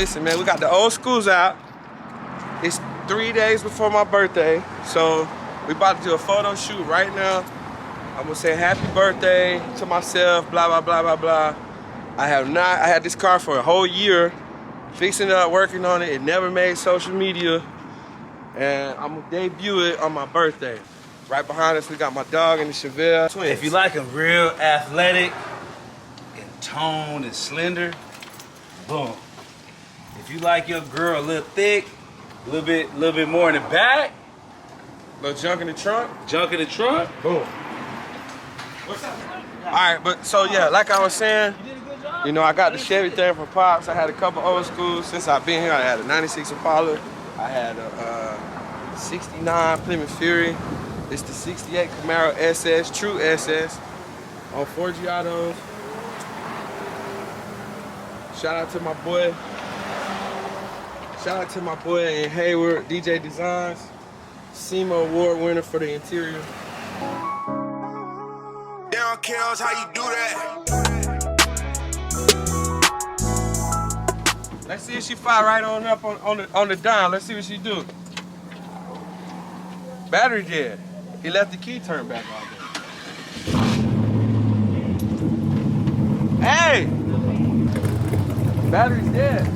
listen, man, we got the old schools out. It's 3 days before my birthday, so we about to do a photo shoot right now. I'm gonna say happy birthday to myself, blah, blah, blah, blah, blah. I had this car for a whole year, fixing it up, working on it. It never made social media, and I'm gonna debut it on my birthday. Right behind us, we got my dog and the Chevelle twins. If you like them real athletic and toned and slender, boom. If you like your girl a little thick, a little bit more in the back, little junk in the trunk. Boom. What's up? All right, but so yeah, like I was saying, you know, I got the Chevy thing from Pops. I had a couple old schools since I've been here. I had a 96 Impala. I had a 69 Plymouth Fury. It's the 68 Camaro SS, true SS, on 4G autos. Shout out to my boy. Shout out to my boy in Hayward, DJ Designs. SEMA Award winner for the interior. Down Kells, how you do that? Let's see if she fire right on up on the dime. Let's see what she do. Battery dead. He left the key turned back on there. Hey! Battery's dead.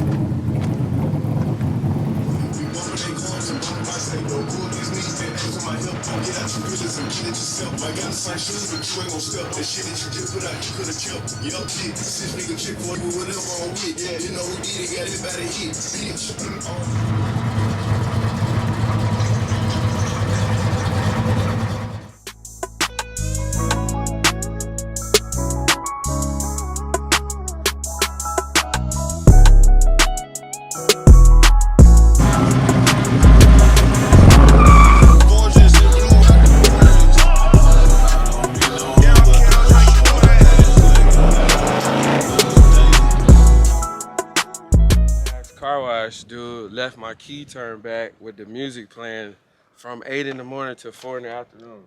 Dude left my key turned back with the music playing from 8 in the morning to 4 in the afternoon.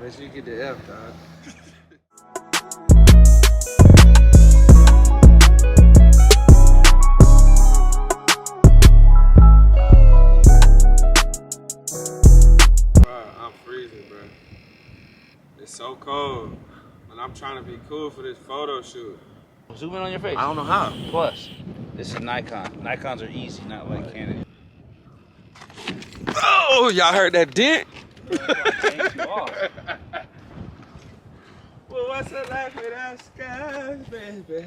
Make sure you get the F, dog. Bro, I'm freezing, bro. It's so cold, and I'm trying to be cool for this photo shoot. Zoom in on your face. I don't know how. Plus, this is Nikon. Nikons are easy, not like Canon. Oh, y'all heard that dent? Well, what's it like without skies, baby?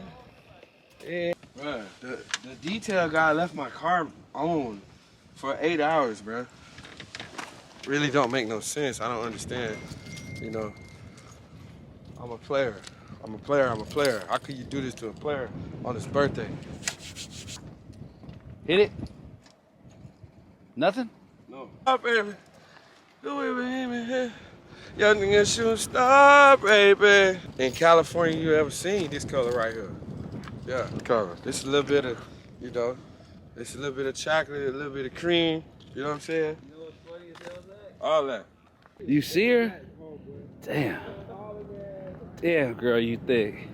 Yeah. Bro, the detail guy left my car on for 8 hours, bro. Really don't make no sense. I don't understand. You know, I'm a player. I'm a player. How could you do this to a player on his birthday? Hit it? Nothing? No. Stop, baby. Do it with him in here. Young nigga shooting star, baby. In California, you ever seen this color right here? Yeah, color. This is a little bit of, you know, this is a little bit of chocolate, a little bit of cream. You know what I'm saying? You know what's funny as hell is that? All that. You see her? Damn. Damn, girl, you thick.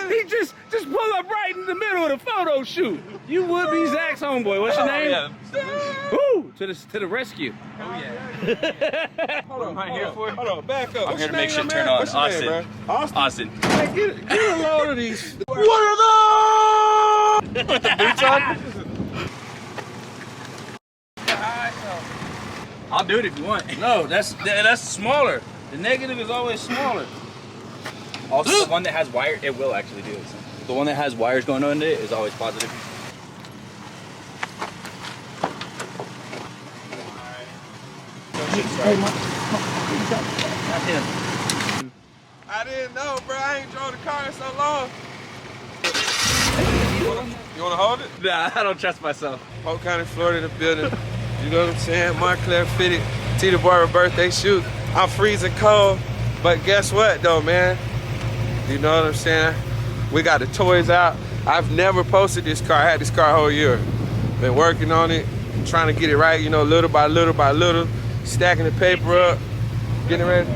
He just pull up right in the middle of the photo shoot. You would be Zach's homeboy. What's your name? Yeah. Woo! To the rescue. Oh yeah. Hold on, hold on, back up. I'm here to make shit turn on. Austin. Austin. Austin. Hey, get a load of these. What are those? Put the boots on. I'll do it if you want. No, that's smaller. The negative is always smaller. Also, the one that has wire, it will actually do it. The one that has wires going on it is always positive. I didn't know, bro. I ain't drove the car in so long. You wanna hold it? Nah, I don't trust myself. Polk County, Florida, the building. You know what I'm saying? Montclair fitted. Tita Barber birthday shoot. I'm freezing cold, but guess what though, man? You know what I'm saying? We got the toys out. I've never posted this car. I had this car a whole year. Been working on it, trying to get it right, you know, little by little by little, stacking the paper up, getting ready.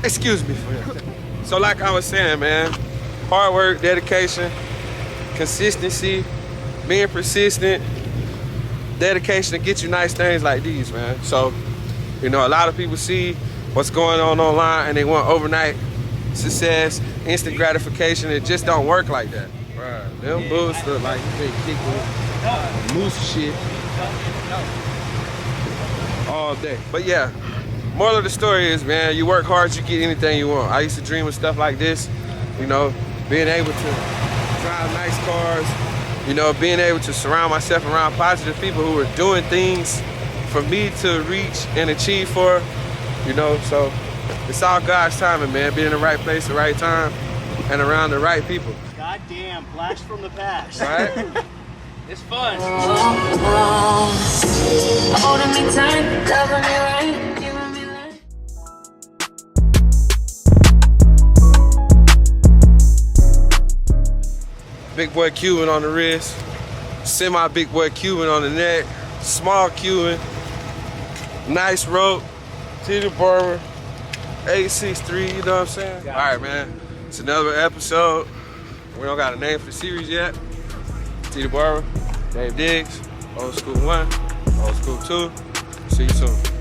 Excuse me for that. So like I was saying, man, hard work, dedication, consistency, being persistent, dedication to get you nice things like these, man. So, you know, a lot of people see what's going on online and they want overnight success, instant gratification. It just don't work like that. Right. Them bulls look like they kick with moose shit all day. But yeah, moral of the story is, man, you work hard, you get anything you want. I used to dream of stuff like this, you know, being able to drive nice cars, you know, being able to surround myself around positive people who are doing things for me to reach and achieve for, you know. So it's all God's timing, man. Being in the right place, the right time, and around the right people. Goddamn, blast from the past. Right? It's fun. Holding me tight, loving me right, giving me life. Big boy Cuban on the wrist, semi big boy Cuban on the neck, small Cuban, nice rope, Titty Barber, 863, you know what I'm saying? All right, man, it's another episode. We don't got a name for the series yet. Titty Barber, Dave Diggs, Old School 1, Old School 2. See you soon.